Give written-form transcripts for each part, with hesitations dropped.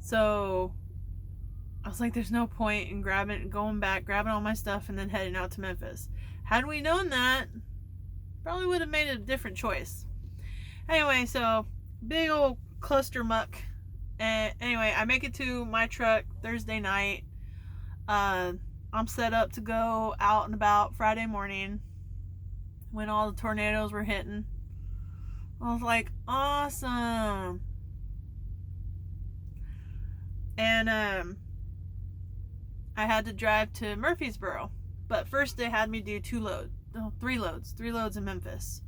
So I was like, there's no point in going back, grabbing all my stuff, and then heading out to Memphis. Had we known that, probably would have made a different choice. Anyway, so big old cluster muck. And anyway, I make it to my truck Thursday night. I'm set up to go out and about Friday morning when all the tornadoes were hitting. I was like, awesome. And I had to drive to Murfreesboro, but first they had me do 3 loads in Memphis.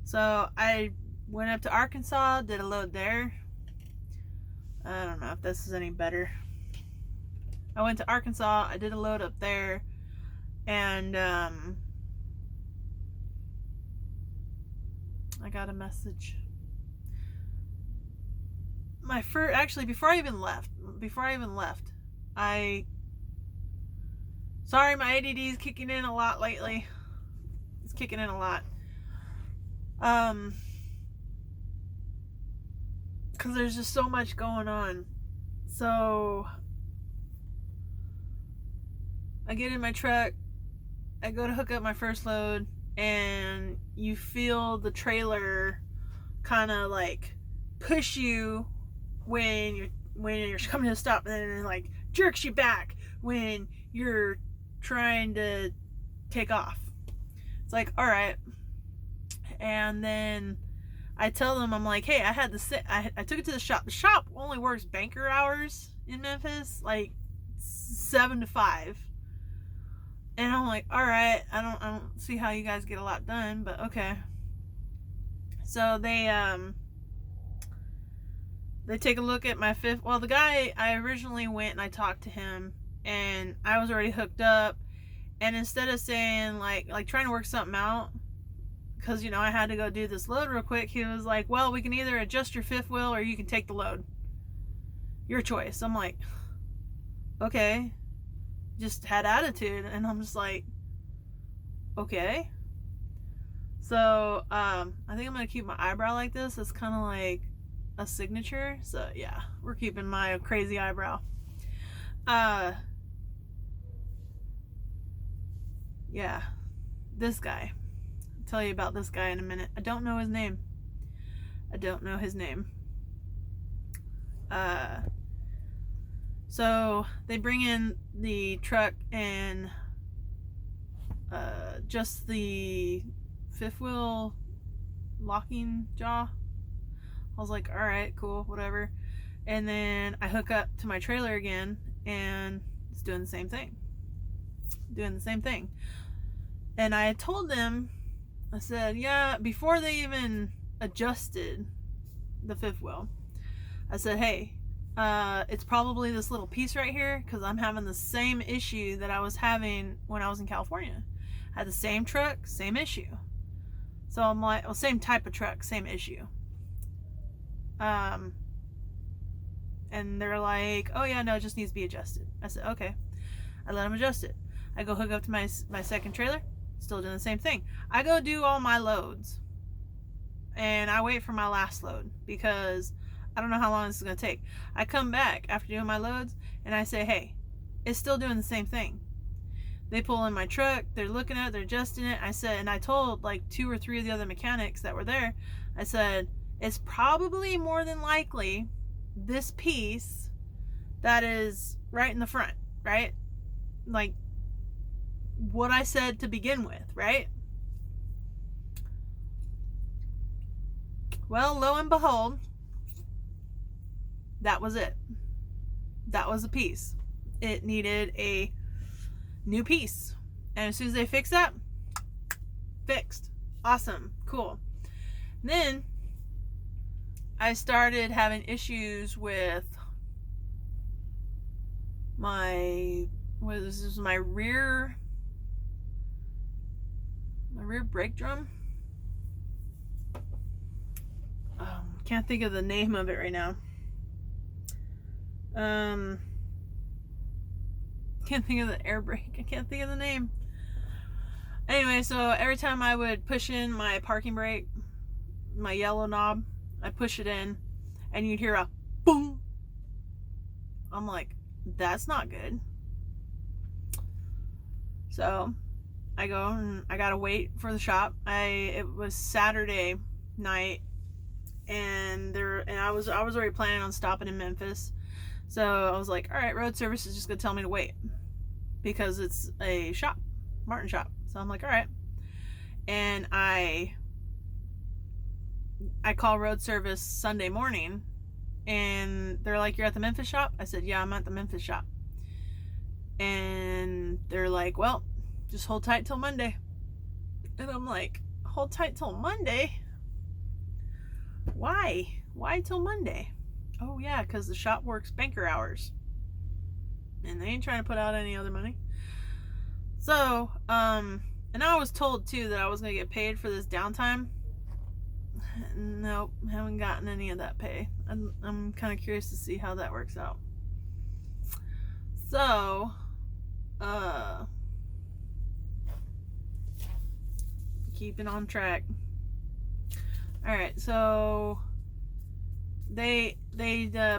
So I went up to Arkansas, did a load there. I don't know if this is any better. I went to Arkansas, I did a load up there, and I got a message. Before I even left, sorry, my ADD is kicking in a lot lately. It's kicking in a lot. Because there's just so much going on. So I get in my truck, I go to hook up my first load, and you feel the trailer kind of like push you when you're coming to a stop, and then it like jerks you back when you're trying to take off. It's like, all right. And then I tell them, I'm like, hey, I took it to the shop. The shop only works banker hours in Memphis, like 7 to 5. And I'm like, all right, I don't see how you guys get a lot done, but okay. So they take a look at my fifth. Well, the guy, I originally went and I talked to him, and I was already hooked up. And instead of saying like trying to work something out, because I had to go do this load real quick, he was like, well, we can either adjust your fifth wheel or you can take the load. Your choice. I'm like, okay. Just had attitude, and I'm just like, okay. So I think I'm gonna keep my eyebrow like this. It's kind of like a signature. So yeah, we're keeping my crazy eyebrow. Yeah, this guy. I'll tell you about this guy in a minute. I don't know his name. So they bring in the truck and just the fifth wheel locking jaw. I was like, all right, cool, whatever. And then I hook up to my trailer again, and it's doing the same thing. And I told them, I said, yeah, before they even adjusted the fifth wheel, I said, hey, it's probably this little piece right here, because I'm having the same issue that I was having when I was in California. I had the same truck, same issue. So I'm like, well, same type of truck, same issue. And they're like, oh yeah, no, it just needs to be adjusted. I said, okay. I let them adjust it. I go hook up to my second trailer, still doing the same thing. I go do all my loads, and I wait for my last load, because I don't know how long this is going to take. I come back after doing my loads, and I say, hey, it's still doing the same thing. They pull in my truck, they're looking at it, they're adjusting it. I said, and I told like 2 or 3 of the other mechanics that were there, I said, it's probably more than likely this piece that is right in the front, right? Like what I said to begin with, right? Well, lo and behold, that was it. That was the piece. It needed a new piece. And as soon as they fix that, fixed. Awesome. Cool. And then I started having issues with my rear brake drum. Can't think of the name of it right now. Can't think of the air brake. I can't think of the name. Anyway, so every time I would push in my parking brake, my yellow knob, I push it in, and you'd hear a boom. I'm like, that's not good. So I go and I gotta wait for the shop. It was Saturday night, and I was already planning on stopping in Memphis. So I was like, all right, road service is just gonna tell me to wait because it's a shop, Martin shop. So I'm like, all right. And I call road service Sunday morning, and they're like, you're at the Memphis shop? I said, yeah, I'm at the Memphis shop. And they're like, well, just hold tight till Monday. And I'm like, hold tight till Monday? Why? Why till Monday? Oh yeah, because the shop works banker hours. And they ain't trying to put out any other money. So, and I was told too that I was going to get paid for this downtime. Nope, haven't gotten any of that pay. I'm kind of curious to see how that works out. So, keeping on track. All right, so they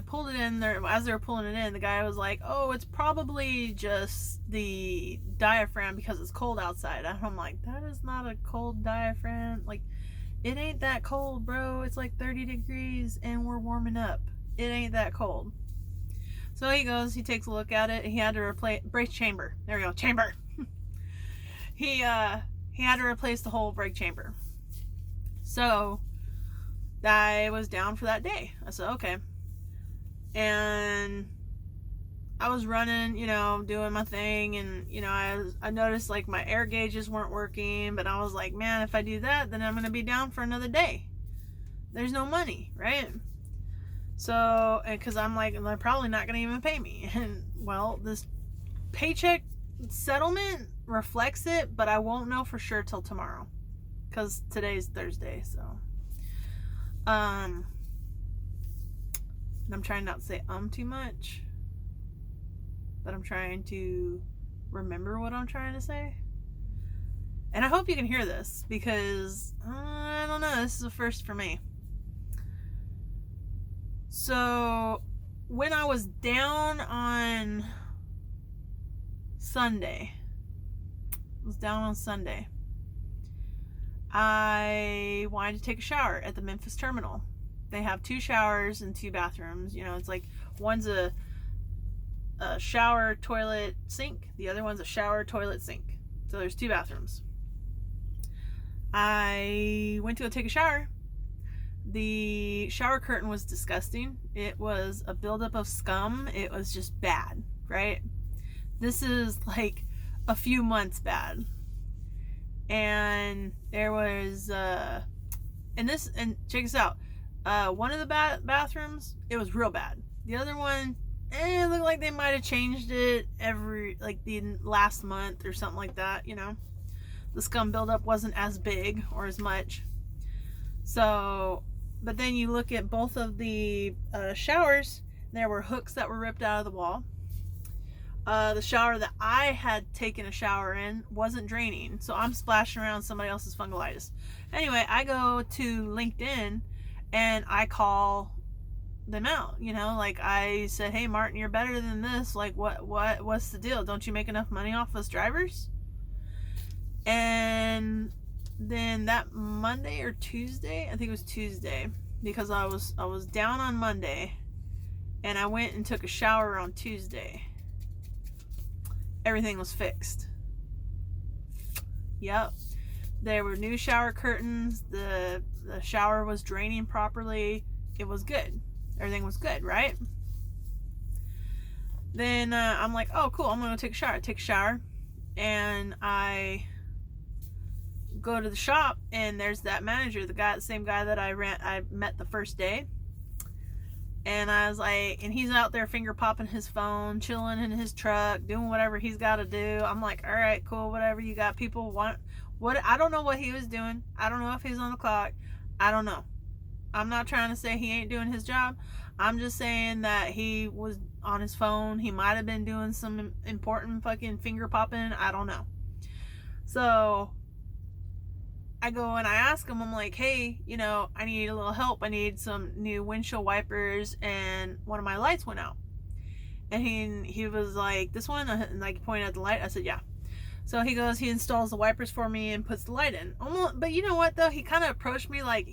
pulled it in there. As they were pulling it in, the guy was like, oh, it's probably just the diaphragm because it's cold outside. And I'm like, that is not a cold diaphragm. Like, it ain't that cold, bro. It's like 30 degrees and we're warming up. It ain't that cold. So he goes, he takes a look at it. He had to replace brake chamber. There we go, chamber. He had to replace the whole brake chamber. So I was down for that day. I said, okay. And I was running, doing my thing, and I noticed like my air gauges weren't working, but I was like, man, if I do that, then I'm gonna be down for another day. There's no money, right? So, because I'm like, they're probably not gonna even pay me. And well, this paycheck settlement reflects it, but I won't know for sure till tomorrow, because today's Thursday. So, and I'm trying not to say too much, but I'm trying to remember what I'm trying to say. And I hope you can hear this, because I don't know, this is a first for me. So when I was down on Sunday, I wanted to take a shower at the Memphis Terminal. They have 2 showers and 2 bathrooms. It's like one's a shower, toilet, sink. The other one's a shower, toilet, sink. So there's 2 bathrooms. I went to go take a shower. The shower curtain was disgusting. It was a buildup of scum. It was just bad, right? This is like a few months bad. And there was, and check this out. One of the bathrooms, it was real bad. The other one, it looked like they might have changed it the last month or something like that, The scum buildup wasn't as big or as much. So, but then you look at both of the showers, there were hooks that were ripped out of the wall. The shower that I had taken a shower in wasn't draining, so I'm splashing around somebody else's fungalitis. Anyway, I go to LinkedIn and I call them out. Like I said, hey Martin, you're better than this. Like what's the deal? Don't you make enough money off us drivers? And then that Monday or Tuesday, I think it was Tuesday, because I was down on Monday and I went and took a shower on Tuesday. Everything was fixed. Yep. There were new shower curtains. The shower was draining properly. It was good. Everything was good, right? Then I'm like, oh, cool. I'm going to take a shower. I take a shower. And I go to the shop. And there's that manager, the same guy that I met the first day. And I was like, and he's out there finger popping his phone, chilling in his truck, doing whatever he's got to do. I'm like, all right, cool, whatever. You got people want what? I don't know what he was doing. I don't know if he's on the clock. I don't know. I'm not trying to say he ain't doing his job. I'm just saying that he was on his phone. He might have been doing some important fucking finger popping. I don't know. So I go and I ask him, I'm like, hey, I need a little help. I need some new windshield wipers and one of my lights went out. And he was like, this one? And like pointed at the light. I said, yeah. So he goes, he installs the wipers for me and puts the light in. Almost, but you know what though? He kind of approached me like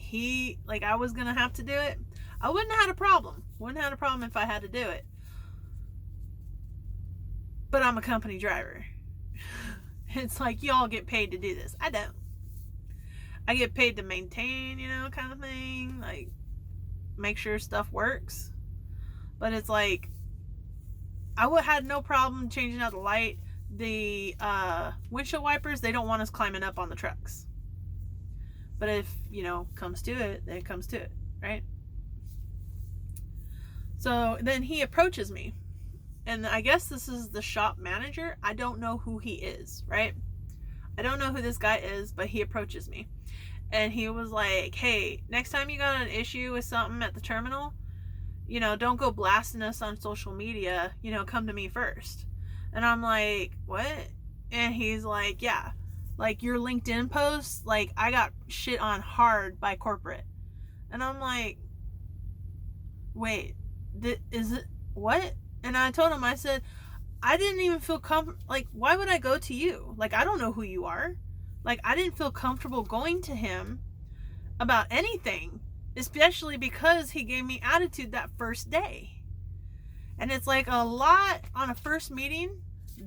I was gonna have to do it. I wouldn't have had a problem. Wouldn't have had a problem if I had to do it. But I'm a company driver. It's like, y'all get paid to do this. I don't. I get paid to maintain, kind of thing. Like, make sure stuff works. But it's like, I would have had no problem changing out the light. The windshield wipers, they don't want us climbing up on the trucks. But if, comes to it, then it comes to it, right? So then he approaches me. And I guess this is the shop manager. I don't know who he is, right? I don't know who this guy is, but he approaches me. And he was like, hey, next time you got an issue with something at the terminal, don't go blasting us on social media, come to me first. And I'm like, what? And he's like, yeah, like your LinkedIn posts, like I got shit on hard by corporate. And I'm like, wait, is it what? And I told him, I said, I didn't even feel comfortable. Like, why would I go to you? Like, I don't know who you are. Like, I didn't feel comfortable going to him about anything, especially because he gave me attitude that first day. And it's like a lot on a first meeting.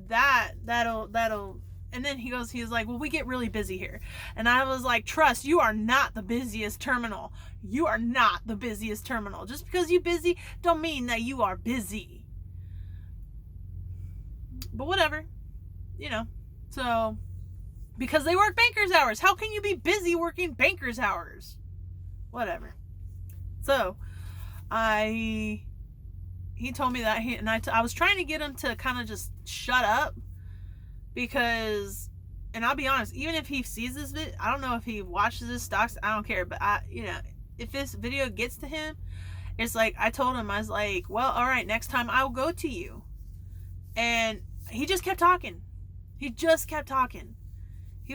That'll. And then he's like, well, we get really busy here. And I was like, trust, you are not the busiest terminal. You are not the busiest terminal. Just because you're busy don't mean that you are busy. But whatever, so because they work banker's hours. How can you be busy working banker's hours? Whatever. So he told me that I was trying to get him to kind of just shut up, because, and I'll be honest, even if he sees this video, I don't know if he watches this, stocks, I don't care, but if this video gets to him, it's like, I told him, I was like, well, all right, next time I'll go to you. And he just kept talking. He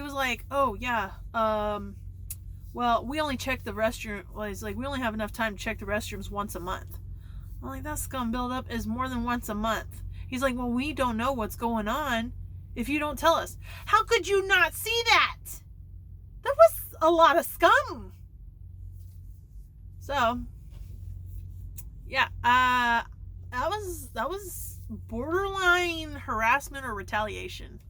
was like, oh yeah, well, we only check the restroom. Well, he's like, we only have enough time to check the restrooms once a month. I'm like, that's gonna build up as more than once a month. He's like, well, we don't know what's going on if you don't tell us. How could you not see that? That was a lot of scum. So yeah, that was borderline harassment or retaliation.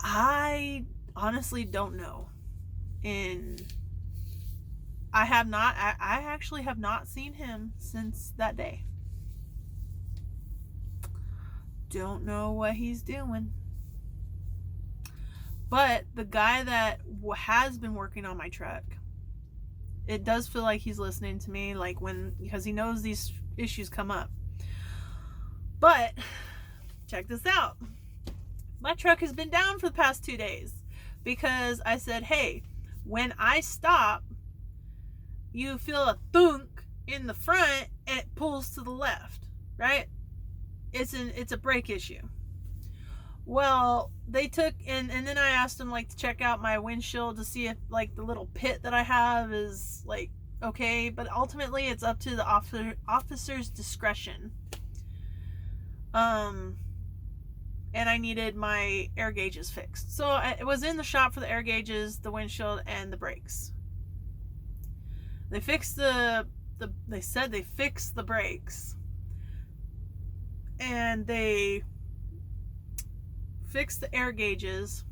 I honestly don't know. And I actually have not seen him since that day. Don't know what he's doing. But the guy that has been working on my truck, it does feel like he's listening to me, like because he knows these issues come up. But check this out. My truck has been down for the past 2 days because I said, hey, when I stop, you feel a thunk in the front and it pulls to the left, right? It's a brake issue. Well, they took, and then I asked them to check out my windshield to see if the little pit that I have is okay, but ultimately it's up to the officer's discretion. And I needed my air gauges fixed. So it was in the shop for the air gauges, the windshield, and the brakes. They fixed they said they fixed the brakes. And they fixed the air gauges,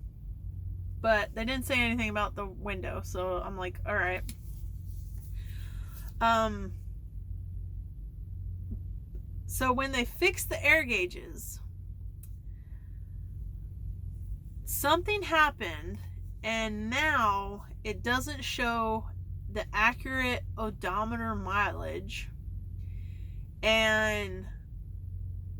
but they didn't say anything about the window. So I'm like, all right. So when they fixed the air gauges, something happened, and now it doesn't show the accurate odometer mileage, and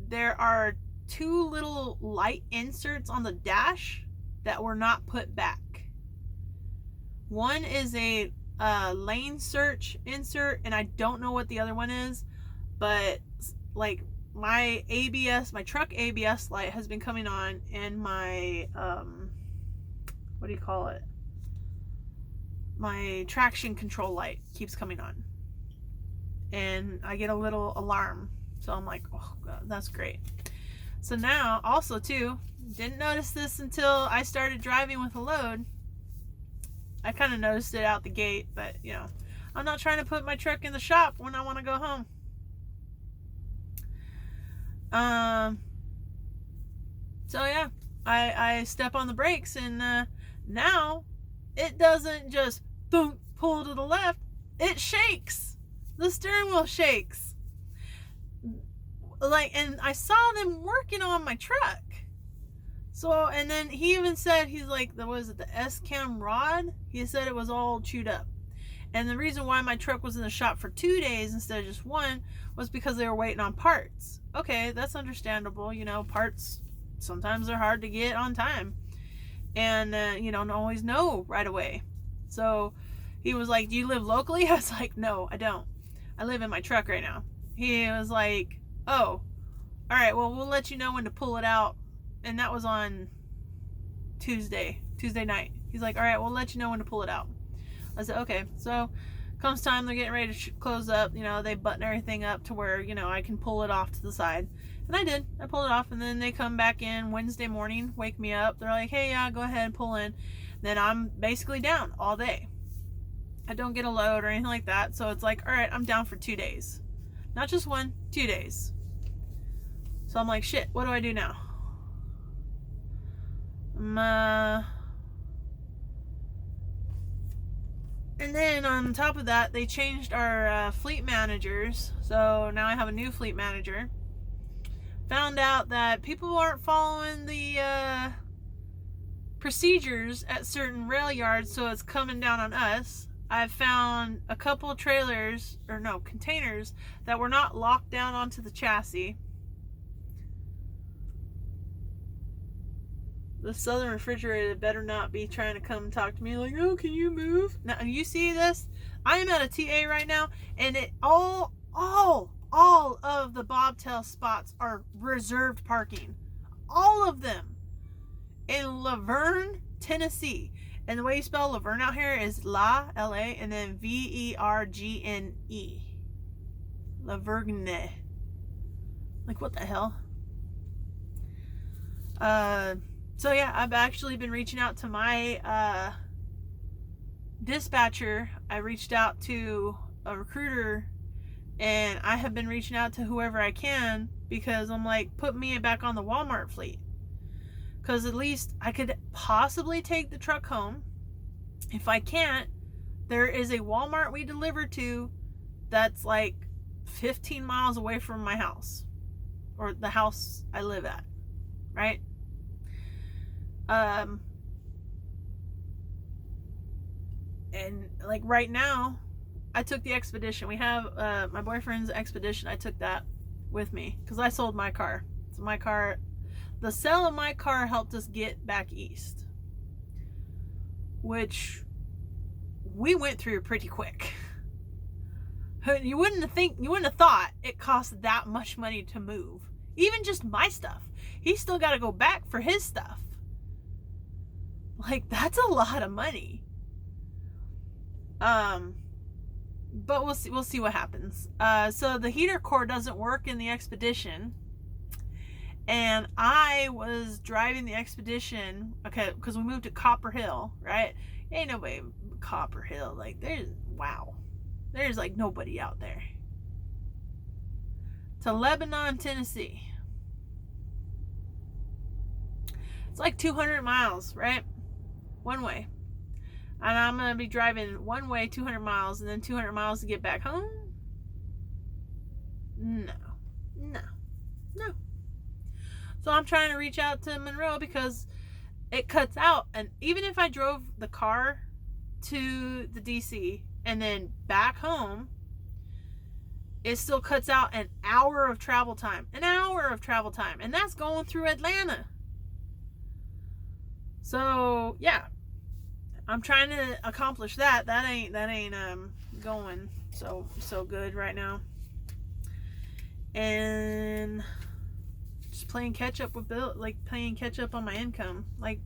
there are 2 little light inserts on the dash that were not put back. One is a lane search insert, and I don't know what the other one is, but my ABS, my truck ABS light has been coming on, and my what do you call it? My traction control light keeps coming on, and I get a little alarm So I'm like, oh God, that's great. So now, also too, didn't notice this until I started driving with a load. I kind of noticed it out the gate, but you know, I'm not trying to put my truck in the shop when I want to go home. So yeah, I step on the brakes, and now it doesn't just boom, pull to the left. It shakes. The steering wheel shakes. Like, and I saw them working on my truck. So, and then he even said, he's like, was it the S-cam rod? He said it was all chewed up. And the reason why my truck was in the shop for 2 days instead of just one was because they were waiting on parts. Okay, that's understandable. You know, parts, sometimes they're hard to get on time. And you don't always know right away. So he was like, do you live locally? I was like, no, I don't. I live in my truck right now. He was like, oh, all right, well, we'll let you know when to pull it out. And that was on Tuesday night. He's like, all right, we'll let you know when to pull it out. I said, okay. So comes time, they're getting ready to close up. You know, they button everything up to where, you know, I can pull it off to the side. And I did. I pulled it off, and then they come back in Wednesday morning, wake me up. They're like, hey, yeah, go ahead and pull in. Then I'm basically down all day. I don't get a load or anything like that. So it's like, all right, I'm down for 2 days. Not just 1, 2 days. So I'm like, shit, what do I do now? And then on top of that, they changed our fleet managers. So now I have a new fleet manager. Found out that people aren't following the procedures at certain rail yards, so it's coming down on us. I've found a couple trailers, or no, containers that were not locked down onto the chassis. The Southern Refrigerator better not be trying to come talk to me like, oh, can you move? Now, you see this? I am at a TA right now, and it all of the bobtail spots are reserved parking. All of them. In Laverne, Tennessee. And the way you spell Laverne out here is L-A, and then V-E-R-G-N-E. Laverne. Like, what the hell? So yeah, I've actually been reaching out to my dispatcher. I reached out to a recruiter, and I have been reaching out to whoever I can, because I'm like, put me back on the Walmart fleet. Because at least I could possibly take the truck home. If I can't, there is a Walmart we deliver to that's like 15 miles away from my house, or the house I live at, right? And like right now, I took the Expedition. We have my boyfriend's Expedition. I took that with me because I sold my car. So my car, the sale of my car helped us get back east, which we went through pretty quick. You wouldn't have thought it cost that much money to move. Even just my stuff. He's still got to go back for his stuff. Like, that's a lot of money. But we'll see what happens. So the heater core doesn't work in the Expedition. And I was driving the Expedition, okay, because we moved to Copper Hill, right? Ain't nobody Copper Hill. Like, there's like nobody out there. To Lebanon, Tennessee. It's like 200 miles, right? One way. And I'm going to be driving one way 200 miles and then 200 miles to get back home? No. So I'm trying to reach out to Monroe because it cuts out. And even if I drove the car to the DC and then back home, it still cuts out an hour of travel time. An hour of travel time. And that's going through Atlanta. So, yeah. I'm trying to accomplish that. That ain't going so good right now. And just playing catch up with Bill, like playing catch up on my income. Like,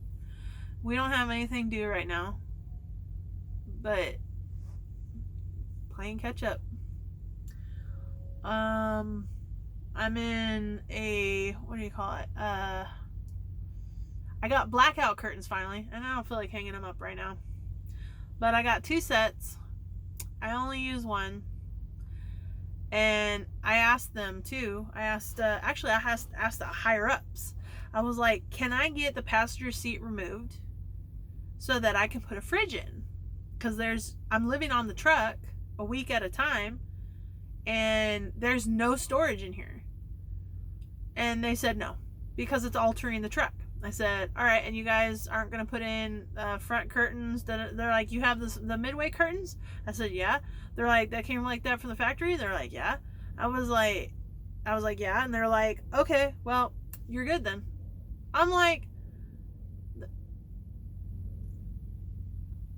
we don't have anything due right now, but playing catch up. I'm I'm in a, what do you call it? I got blackout curtains finally, and I don't feel like hanging them up right now. But I got 2 sets. I only use one. And I asked them too. I asked the higher ups. I was like, can I get the passenger seat removed so that I can put a fridge in? Because I'm living on the truck a week at a time, and there's no storage in here. And they said no, because it's altering the truck. I said, all right, and you guys aren't going to put in front curtains? They're like, you have the midway curtains? I said, yeah. They're like, that came like that from the factory? They're like, yeah. I was like, yeah. And they're like, okay, well, you're good then. I'm like,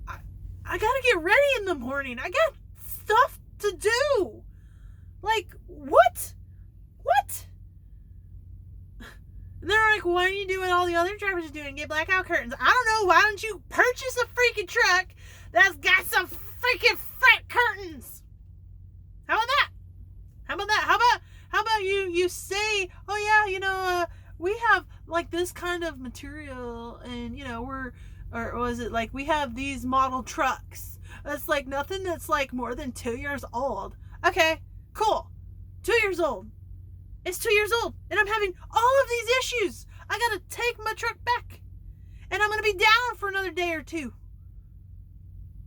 I gotta get ready in the morning. I got stuff to do. Like, what? And they're like, why don't you do what all the other drivers are doing? Get blackout curtains. I don't know. Why don't you purchase a freaking truck that's got some freaking front curtains? How about that? How about you say, oh yeah, we have like this kind of material, and we have these model trucks. It's like nothing that's like more than 2 years old. Okay, cool. 2 years old. It's 2 years old, and I'm having all of these issues. I gotta take my truck back, and I'm gonna be down for another day or two.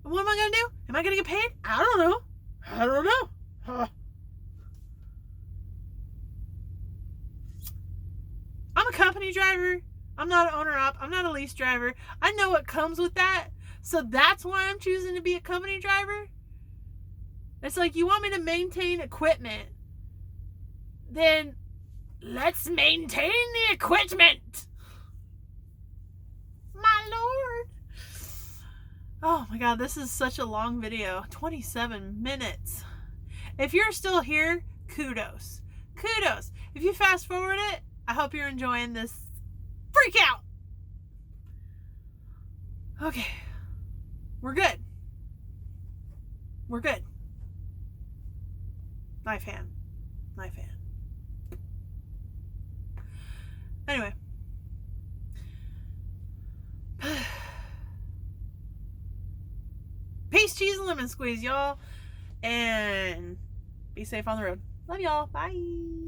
What am I gonna do? Am I gonna get paid? I don't know. I'm a company driver. I'm not an owner-op. I'm not a lease driver. I know what comes with that, so that's why I'm choosing to be a company driver. It's like, you want me to maintain equipment, then let's maintain the equipment. My lord. Oh my god, this is such a long video. 27 minutes. If you're still here, kudos. If you fast forward it, I hope you're enjoying this freak out. Okay. We're good. Knife hand. Anyway. Peace, cheese, and lemon squeeze, y'all. And be safe on the road. Love y'all. Bye.